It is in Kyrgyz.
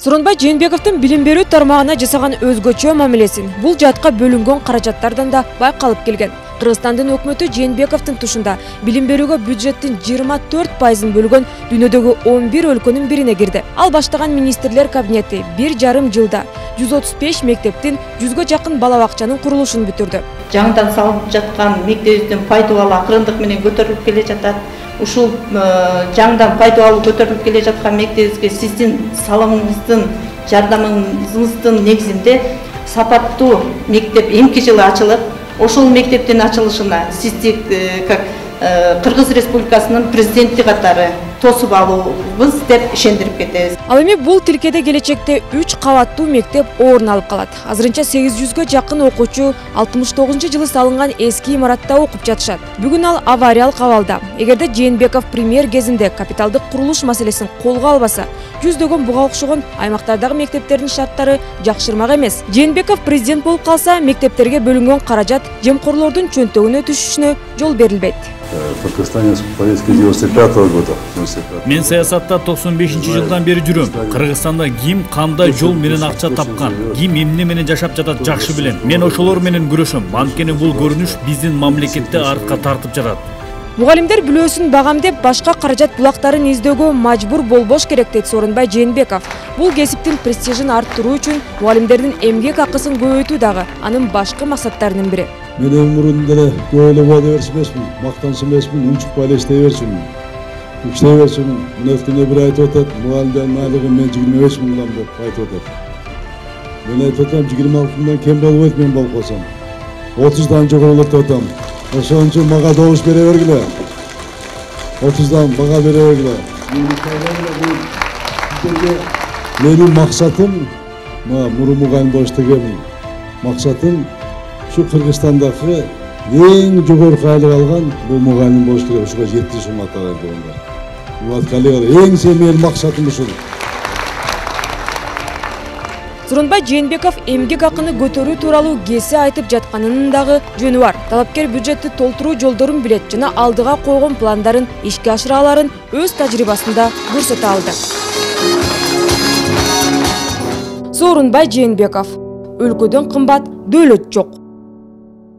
Сооронбай Жээнбековдун билим берүү тармагына жасаган өзгөчө мамилесин бул жаатка бөлүнгөн каражаттардан да байкалып келген. Кыргызстандын өкмөтү Жээнбековдун тушунда билим берүүгө бюджеттин 24%ын бөлгөн дүйнөдөгү 11 өлкөнүн бирине кирди. Ал баштаган министрлер кабинети 1,5 жылда 135 мектептин 100гө жакын бала бакчанын курулушун бүтүрдү. Жаңыдан салынып жаткан мектебибиздин пайдубалы акырындык менен көтөрүлүп келе жатат. Ушул жаңыдан пайдубалы көтөрүлүп келе жаткан мектебибизге сиздин салымыңыздын, жардамыңыздын негизинде сапаттуу мектеп эмки жылы ачылып, ошол мектептин ачылышына сизди как Кыргыз Республикасынын президенти катары тосуп алуубуз деп ишендирип кетебиз. Ал эми бул тилкеде келечекте 3 кабаттуу мектеп орун алып калат. Азырынча 800гө жакын окуучу 69-жылы салынган эски имаратта окуп жатышат. Бүгүн ал авариялык абалда. Эгерде Жээнбеков премьер кезинде капиталдык курулуш маселесин колго албаса, жүздөгөн буга окшогон аймактардагы мектептердин шарттары жакшырмак эмес. Жээнбеков президент болуп калса, мектептерге бөлүнгөн каражат жемкорлордун чөнтөгүнө түшүшүнө жол берилбейт. В Кыргызстане с повестки 95-го года. Мен саясатта 95-жылдан бери жүрөм. Кыргызстанда ким кандай жол менен акча тапкан, ким эмне менен жашап жатат жакшы билем. Мен ошолор менен күрөшөм. Анткени бул көрүнүш биздин мамлекетти артка тартып жатат. Мугалимдер бүлөөсүн багамдеп башка каражат булактарын издөөгө мажбур болбош керек дейт Сооронбай Жээнбеков. Бул кесиптин престижин арттыруу үчүн мугалимдердин эмгек акысын көбөйтүү дагы анын башкы максаттарынын бири. Мен өмүрүмдө эле көп эле убада берчү эмесмин, мактанчу эмесмин, унчукпай эле иштей берчүмүн. Иштей берчүмүн. Мына бир айтып атат, мугалимдердин айлыгы мен 25 миң сом деп айтып атат. Мен айтып атам, 26 миңден кем болбойт мен болуп калсам. 30дан жогорулуп атам. Ошон үчүн мага добуш бере бергиле. 30дан бага бере бергиле. Менин максатым, мурун мугалим болуштагенмин. Максатым şu Kırgızistan'daki en jogorку айлык алган бул мугалим болуш керек, ушуга жеткириш уматтагы болгондар. Мурат коллегалар, эң семьялык максатым ушул. Сооронбай Жээнбеков эмгек акыны көтөрүү тууралуу кесе айтып жатканынын дагы жөнү бар. Талапкер бюджетти толтуруу жолдорун билет жана алдыга койгон пландарын ишке ашыра аларын өз тажрыйбасында көрсөтө алды. Сооронбай Жээнбеков: өлкөдөн кымбат дөөлөт жок.